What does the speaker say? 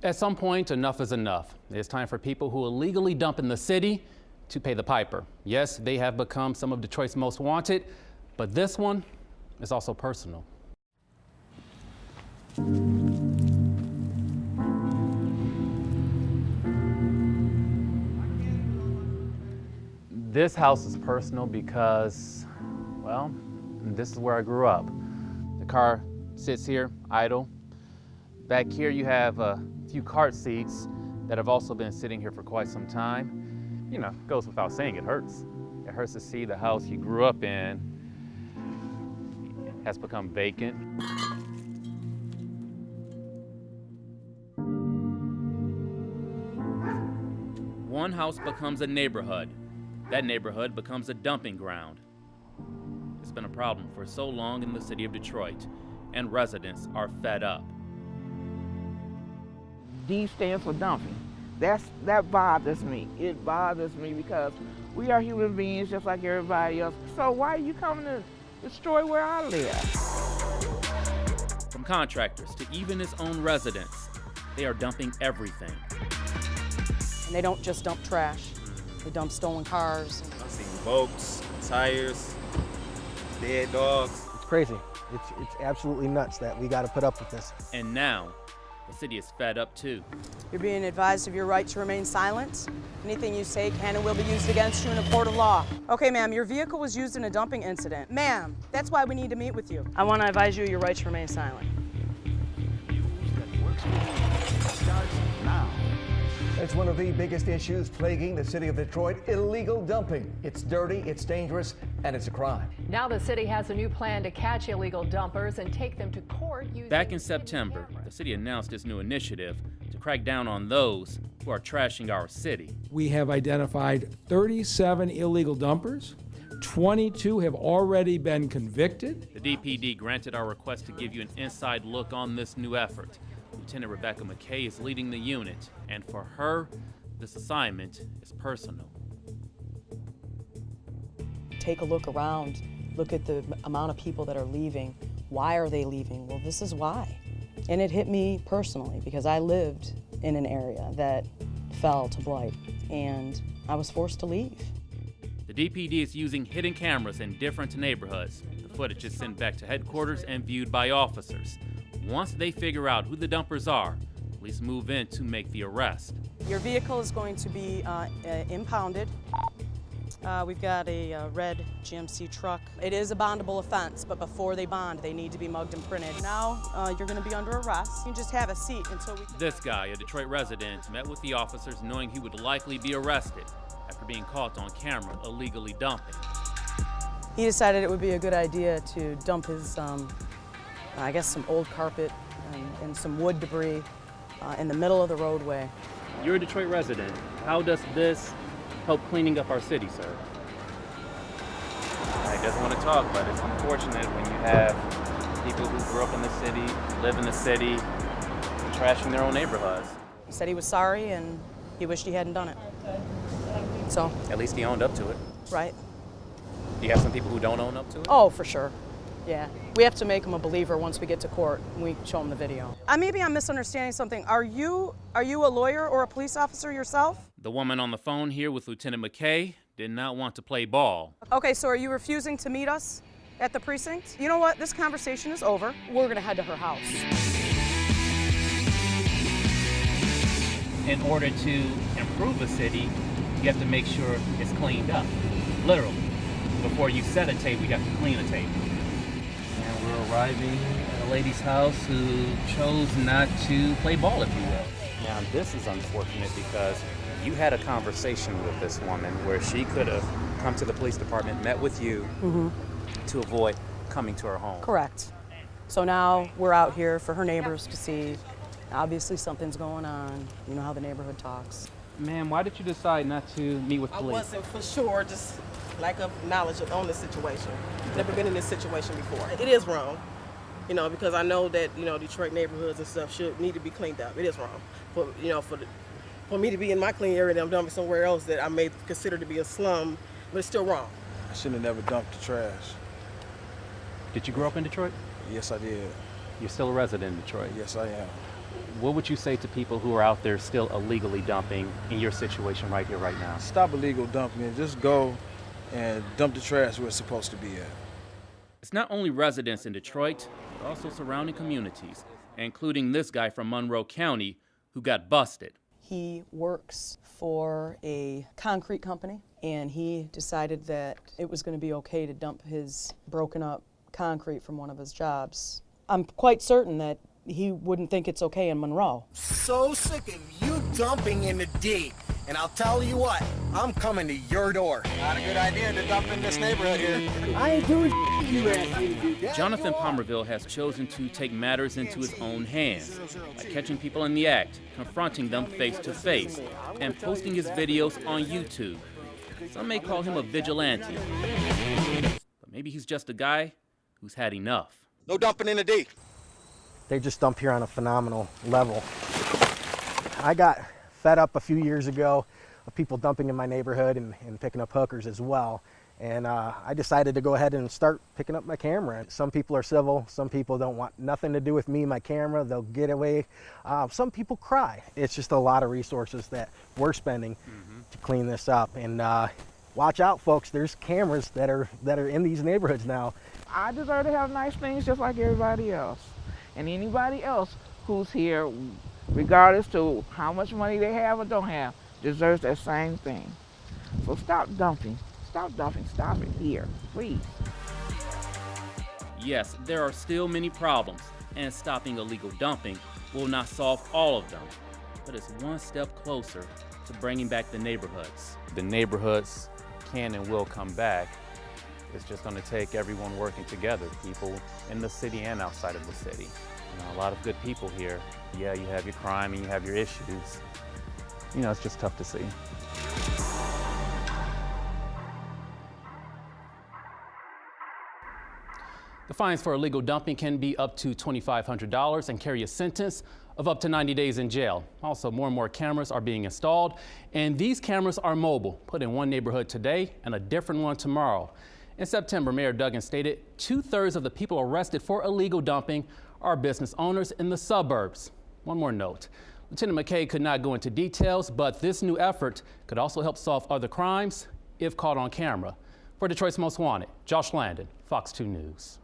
At some point, enough is enough. It's time for people who illegally dump in the city to pay the piper. Yes, they have become some of Detroit's most wanted, but this one is also personal. This house is personal because, well, this is where I grew up. The car sits here, idle. Back here you have a few cart seats that have also been sitting here for quite some time. You know, goes without saying, it hurts. It hurts to see the house you grew up in has become vacant. One house becomes a neighborhood. That neighborhood becomes a dumping ground. It's been a problem for so long in the city of Detroit, and residents are fed up. D stands for dumping. That bothers me. It bothers me because we are human beings just like everybody else. So why are you coming to destroy where I live? From contractors to even its own residents, they are dumping everything. And they don't just dump trash. They dump stolen cars. I've seen boats, tires, dead dogs. It's crazy. It's absolutely nuts that we got to put up with this. And now, the city is fed up too. You're being advised of your right to remain silent. Anything you say can and will be used against you in a court of law. Okay, ma'am, your vehicle was used in a dumping incident. Ma'am, that's why we need to meet with you. I want to advise you of your right to remain silent. It's one of the biggest issues plaguing the city of Detroit, illegal dumping. It's dirty, it's dangerous, and it's a crime. Now the city has a new plan to catch illegal dumpers and take them to court using... Back in September, the city announced its new initiative to crack down on those who are trashing our city. We have identified 37 illegal dumpers. 22 have already been convicted. The DPD granted our request to give you an inside look on this new effort. Lieutenant Rebecca McKay is leading the unit, and for her, this assignment is personal. Take a look around. Look at the amount of people that are leaving. Why are they leaving? Well, this is why. And it hit me personally because I lived in an area that fell to blight, and I was forced to leave. The DPD is using hidden cameras in different neighborhoods. The footage is sent back to headquarters and viewed by officers. Once they figure out who the dumpers are, police move in to make the arrest. Your vehicle is going to be impounded. We've got a red GMC truck. It is a bondable offense, but before they bond, they need to be mugged and printed. Now you're going to be under arrest. You can just have a seat until we... This guy, a Detroit resident, met with the officers knowing he would likely be arrested after being caught on camera illegally dumping. He decided it would be a good idea to dump his, I guess, some old carpet and some wood debris in the middle of the roadway. You're a Detroit resident. How does this help cleaning up our city, sir? He doesn't want to talk, but it's unfortunate when you have people who grew up in the city, live in the city, trashing their own neighborhoods. He said he was sorry and he wished he hadn't done it. So. At least he owned up to it. Right. Do you have some people who don't own up to it? Oh, for sure. Yeah. We have to make him a believer once we get to court and we show him the video. Maybe I'm misunderstanding something. Are you a lawyer or a police officer yourself? The woman on the phone here with Lieutenant McKay did not want to play ball. Okay, so are you refusing to meet us at the precinct? You know what? This conversation is over. We're gonna head to her house. In order to improve a city, you have to make sure it's cleaned up. Literally. Before you set a table, you have to clean a table. And we're arriving at a lady's house who chose not to play ball, if you will. Now, this is unfortunate because you had a conversation with this woman where she could have come to the police department, met with you to avoid coming to her home. Correct. So now we're out here for her neighbors to see. Obviously something's going on. You know how the neighborhood talks. Ma'am, why did you decide not to meet with police? I wasn't for sure, just lack of knowledge on the situation. Never been in this situation before. It is wrong, you know, because I know that, you know, Detroit neighborhoods and stuff should need to be cleaned up. It is wrong. For, you know, for me to be in my clean area and I'm dumping somewhere else that I may consider to be a slum, but it's still wrong. I shouldn't have never dumped the trash. Did you grow up in Detroit? Yes, I did. You're still a resident in Detroit? Yes, I am. what would you say to people who are out there still illegally dumping in your situation right here, right now? Stop illegal dumping and just go and dump the trash where it's supposed to be at. It's not only residents in Detroit, but also surrounding communities, including this guy from Monroe County who got busted. He works for a concrete company, and he decided that it was going to be okay to dump his broken up concrete from one of his jobs. I'm quite certain that he wouldn't think it's okay in Monroe. So sick of you dumping in the D. And I'll tell you what, I'm coming to your door. Not a good idea to dump in this neighborhood here. I ain't doing you asked me to do. Jonathan Palmerville has chosen to take matters into his own hands by catching people in the act, confronting them face to face, and posting his videos on YouTube. Some may call him a vigilante, but maybe he's just a guy who's had enough. No dumping in the D. They just dump here on a phenomenal level. I got fed up a few years ago of people dumping in my neighborhood and picking up hookers as well. And I decided to go ahead and start picking up my camera. Some people are civil, some people don't want nothing to do with me and my camera, they'll get away. Some people cry. It's just a lot of resources that we're spending to clean this up. And watch out, folks, there's cameras that are in these neighborhoods now. I deserve to have nice things just like everybody else. And anybody else who's here, regardless to how much money they have or don't have, deserves that same thing. So stop dumping. Stop dumping. Stop it here, please. Yes, there are still many problems, and stopping illegal dumping will not solve all of them, but it's one step closer to bringing back the neighborhoods. The neighborhoods can and will come back. It's just going to take everyone working together, people in the city and outside of the city. You know, a lot of good people here. Yeah, you have your crime and you have your issues. You know, it's just tough to see. The fines for illegal dumping can be up to $2,500 and carry a sentence of up to 90 days in jail. Also, more and more cameras are being installed, and these cameras are mobile, put in one neighborhood today and a different one tomorrow. In September, Mayor Duggan stated 2/3 of the people arrested for illegal dumping are business owners in the suburbs. One more note. Lieutenant McKay could not go into details, but this new effort could also help solve other crimes if caught on camera. For Detroit's Most Wanted, Josh Landon, Fox 2 News.